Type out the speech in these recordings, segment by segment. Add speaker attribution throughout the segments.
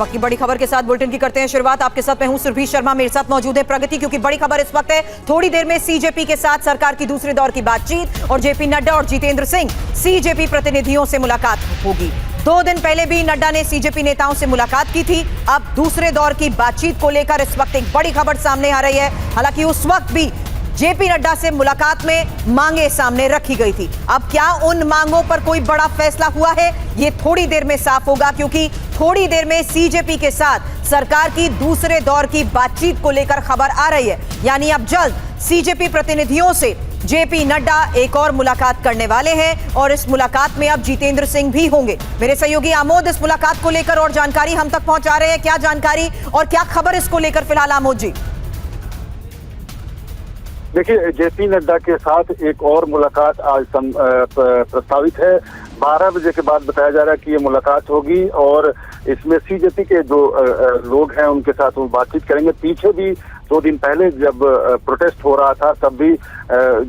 Speaker 1: वक्त की बड़ी खबर के साथ बुलेटिन की करते हैं शुरुआत। आपके साथ मैं हूं सुरभि शर्मा, मेरे साथ मौजूद है प्रगति, क्योंकि बड़ी खबर इस वक्त है। थोड़ी देर में सीजेपी के साथ सरकार की दूसरे दौर की बातचीत और जेपी नड्डा और जितेंद्र सिंह सीजेपी प्रतिनिधियों से मुलाकात होगी। 2 दिन पहले भी नड्डा ने सीजेपी नेताओं से मुलाकात की थी। अब दूसरे दौर की बातचीत को लेकर इस वक्त एक बड़ी खबर सामने आ रही है। हालांकि उस वक्त भी जेपी नड्डा से मुलाकात में मांगे सामने रखी गई थी। अब क्या उन मांगों पर कोई बड़ा फैसला हुआ है, ये थोड़ी देर में साफ होगा, क्योंकि थोड़ी देर में सीजेपी के साथ सरकार की दूसरे दौर की बातचीत को लेकर खबर आ रही है। यानी अब जल्द सीजेपी प्रतिनिधियों से जेपी नड्डा एक और मुलाकात करने वाले हैं और इस मुलाकात में अब जितेंद्र सिंह भी होंगे। मेरे सहयोगी आमोद इस मुलाकात को लेकर और जानकारी हम तक पहुंचा रहे हैं। क्या जानकारी और क्या खबर इसको लेकर फिलहाल आमोद जी?
Speaker 2: देखिए, जेपी नड्डा के साथ एक और मुलाकात आज प्रस्तावित है। 12 बजे के बाद बताया जा रहा है कि ये मुलाकात होगी और इसमें सीजेपी के जो लोग हैं उनके साथ वो बातचीत करेंगे। पीछे भी 2 दिन पहले जब प्रोटेस्ट हो रहा था तब भी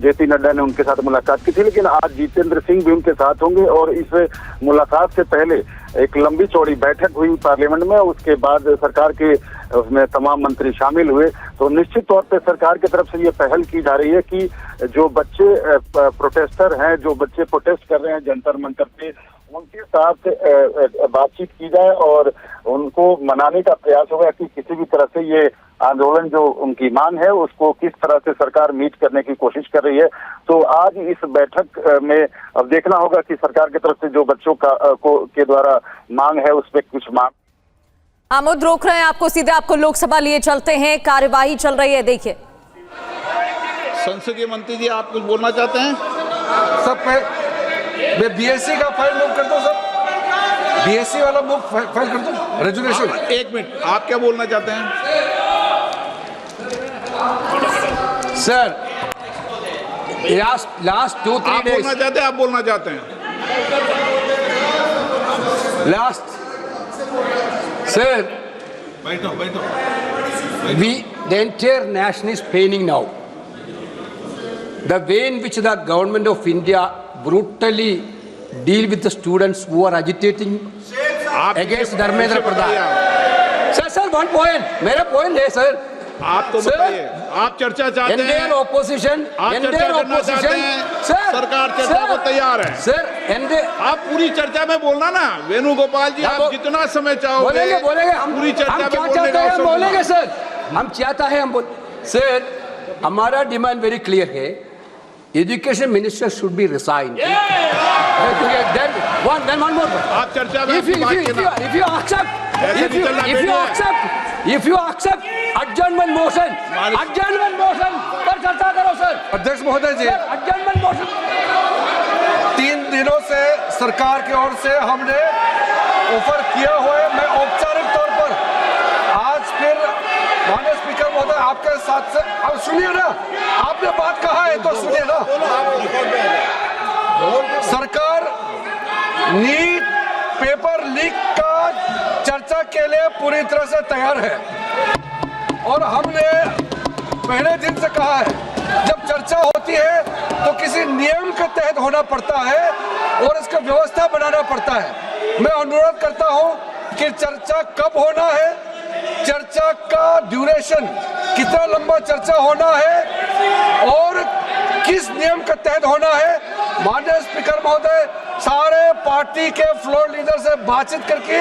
Speaker 2: जेपी नड्डा ने उनके साथ मुलाकात की थी, लेकिन आज जितेंद्र सिंह भी उनके साथ होंगे। और इस मुलाकात से पहले एक लंबी चौड़ी बैठक हुई पार्लियामेंट में, उसके बाद सरकार के उसमें तमाम मंत्री शामिल हुए। तो निश्चित तौर पे सरकार की तरफ से ये पहल की जा रही है कि जो बच्चे प्रोटेस्टर हैं, जो बच्चे प्रोटेस्ट कर रहे हैं जंतर मंतर पे, उनके साथ बातचीत की जाए और उनको मनाने का प्रयास होगा कि किसी भी तरह से ये आंदोलन जो उनकी मांग है उसको किस तरह से सरकार मीट करने की कोशिश कर रही है। तो आज इस बैठक में अब देखना होगा कि सरकार की तरफ से जो बच्चों के द्वारा मांग है उस पर कुछ मांग।
Speaker 1: आमोद रोक रहे हैं आपको, सीधे आपको लोकसभा लिए चलते हैं। कार्यवाही चल रही है, देखिए।
Speaker 3: संसदीय मंत्री जी, आप कुछ बोलना चाहते हैं?
Speaker 4: सब मैं बीएससी का फाइल मूव कर दूं सर, बीएससी वाला मूव फाइल कर दूं, रेजुलेशन।
Speaker 3: 1 मिनट, आप क्या बोलना चाहते हैं?
Speaker 4: सर लास्ट 2-3 डेज
Speaker 3: बोलना चाहते हैं? आप बोलना चाहते हैं?
Speaker 4: लास्ट सर,
Speaker 3: बैठो।
Speaker 4: the entire nation is paining now. The way in which the government of India brutally deal with the students who are agitating against Dharmendra Pradhan. Sir, one point. मेरा point है sir.
Speaker 3: आप तो बताइए, आप चर्चा चाहते हैं?
Speaker 4: Indian opposition,
Speaker 3: आप चर्चा करना चाहते हैं? सरकार चर्चा को तैयार है
Speaker 4: सर।
Speaker 3: आप पूरी चर्चा में बोलना ना, वेणुगोपाल जी, आप जितना समय चाहोगे
Speaker 4: बोलेंगे। हम
Speaker 3: पूरी चर्चा में
Speaker 4: बोलेंगे सर। हम चाहता है सर, हमारा डिमांड वेरी क्लियर है। Education minister should be resign. Then one more.
Speaker 3: आप चर्चा में
Speaker 4: if you accept adjournment motion पर चर्चा करो सर। अध्यक्ष महोदय जी, adjournment motion 3 दिनों से सरकार की ओर से हमने ऑफर किया हुआ है। मैं औपचारिक तौर पर आज फिर माननीय स्पीकर महोदय आपके साथ से, अब सुनिए ना, आपने बात कहा है तो सुनिए ना। सरकार नीट पेपर लीक का चर्चा के लिए पूरी तरह से तैयार है और हमने पहले दिन से कहा है, जब चर्चा होती है तो किसी नियम के तहत होना पड़ता है और इसका व्यवस्था बनाना पड़ता है। मैं अनुरोध करता हूं कि चर्चा कब होना है, चर्चा का ड्यूरेशन, कितना लंबा चर्चा होना है और किस नियम के तहत होना है, माननीय स्पीकर महोदय सारे पार्टी के फ्लोर लीडर से बातचीत करके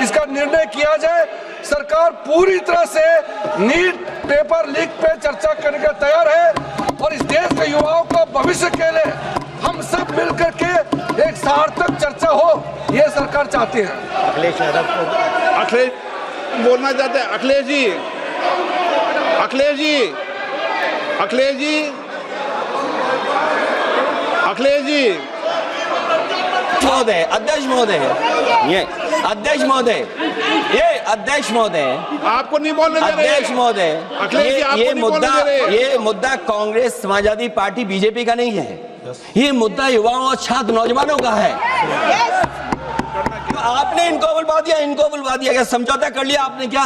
Speaker 4: इसका निर्णय किया जाए। सरकार पूरी तरह से नीट पेपर लीक पे चर्चा करने के तैयार है और इस देश के युवाओं को भविष्य के लिए हम सब मिलकर के एक सार्थक चर्चा हो, ये सरकार चाहती है।
Speaker 3: अखिलेश बोलना चाहते हैं? अखिलेश जी
Speaker 5: महोदय, अध्यक्ष महोदय,
Speaker 3: आपको नहीं बोलने दे रहे।
Speaker 5: अध्यक्ष महोदय,
Speaker 3: अखिलेश जी, आपको नहीं बोलने दे रहे।
Speaker 5: ये मुद्दा कांग्रेस समाजवादी पार्टी बीजेपी का नहीं है, ये मुद्दा युवाओं और छात्र नौजवानों का है। आपने इनको बुलवा दिया, क्या समझौता कर लिया आपने? क्या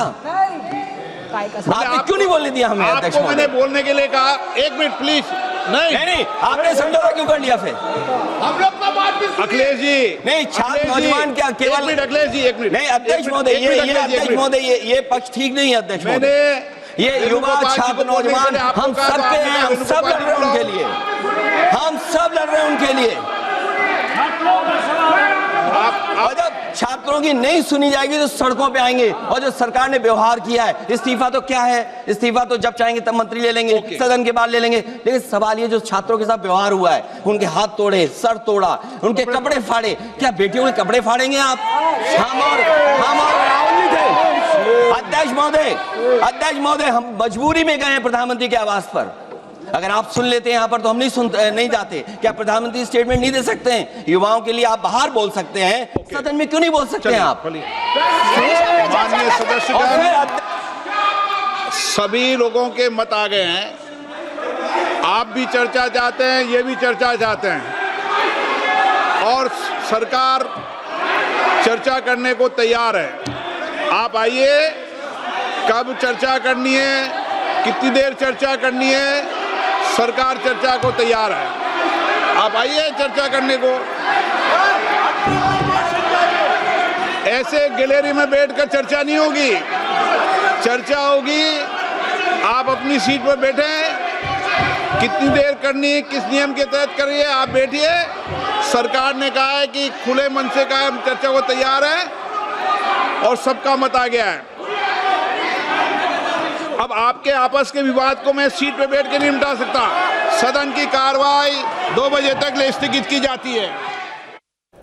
Speaker 5: आपने क्यों नहीं बोलने दिया हमें? अध्यक्ष
Speaker 3: आपको मैंने बोलने के लिए कहा। 1 मिनट प्लीज। नहीं,
Speaker 5: आपने समझौता क्यों कर लिया? फिर
Speaker 3: हम लोग अखिलेश जी
Speaker 5: नहीं, छात्र
Speaker 3: अखिलेश जी,
Speaker 5: नौजवान क्या केवल
Speaker 3: एक मिनट अखिलेश जी, एक मिनट
Speaker 5: नहीं अध्यक्ष महोदय, ये पक्ष ठीक नहीं है अध्यक्ष
Speaker 3: मैंने
Speaker 5: महोदय। ये युवा छात्र नौजवान हम सब के हैं, हम सब लड़ रहे हैं उनके लिए, हम सब लड़ रहे हैं उनके लिए। और जब छात्रों की नहीं सुनी जाएगी तो सड़कों पे आएंगे। और जो सरकार ने व्यवहार किया है, इस्तीफा तो क्या है, इस्तीफा तो जब चाहेंगे तब मंत्री ले लेंगे, सदन के बाद ले लेंगे। लेकिन सवाल ये जो छात्रों के साथ व्यवहार हुआ है, उनके हाथ तोड़े, सर तोड़ा, उनके कपड़े फाड़े, क्या बेटियों के कपड़े फाड़ेंगे आप? हम और राहुल जी थे। अध्यक्ष महोदय हम मजबूरी में गए हैं प्रधानमंत्री के आवास पर। अगर आप सुन लेते हैं यहाँ पर तो हम नहीं जाते। क्या प्रधानमंत्री स्टेटमेंट नहीं दे सकते हैं? युवाओं के लिए आप बाहर बोल सकते हैं, सदन में क्यों नहीं बोल सकते हैं आप?
Speaker 3: माननीय सदस्यगण, सभी लोगों के मत आ गए हैं। आप भी चर्चा चाहते हैं, ये भी चर्चा चाहते हैं और सरकार चर्चा करने को तैयार है। आप आइए, कब चर्चा करनी है, कितनी देर चर्चा करनी है, सरकार चर्चा को तैयार है। आप आइए चर्चा करने को। ऐसे गैलरी में बैठकर चर्चा नहीं होगी, चर्चा होगी। आप अपनी सीट पर बैठे, कितनी देर करनी है, किस नियम के तहत करिए, आप बैठिए। सरकार ने कहा है कि खुले मन से कहा हम चर्चा को तैयार है और सबका मत आ गया है। अब आपके आपस के विवाद को मैं सीट पे बैठ के नहीं मिटा सकता। सदन की कार्रवाई 2 बजे तक स्थगित की जाती है।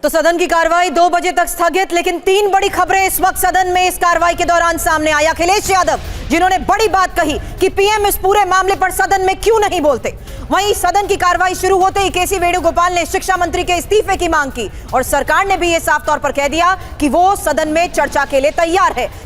Speaker 1: तो सदन की कार्रवाई 2 बजे तक स्थगित। लेकिन 3 बड़ी खबरें इस वक्त सदन में इस कार्रवाई के दौरान सामने आई। अखिलेश यादव जिन्होंने बड़ी बात कही कि पीएम इस पूरे मामले पर सदन में क्यों नहीं बोलते। वहीं सदन की कार्रवाई शुरू होते ही केसी वेणुगोपाल ने शिक्षा मंत्री के इस्तीफे की मांग की और सरकार ने भी यह साफ तौर पर कह दिया कि वो सदन में चर्चा के लिए तैयार है।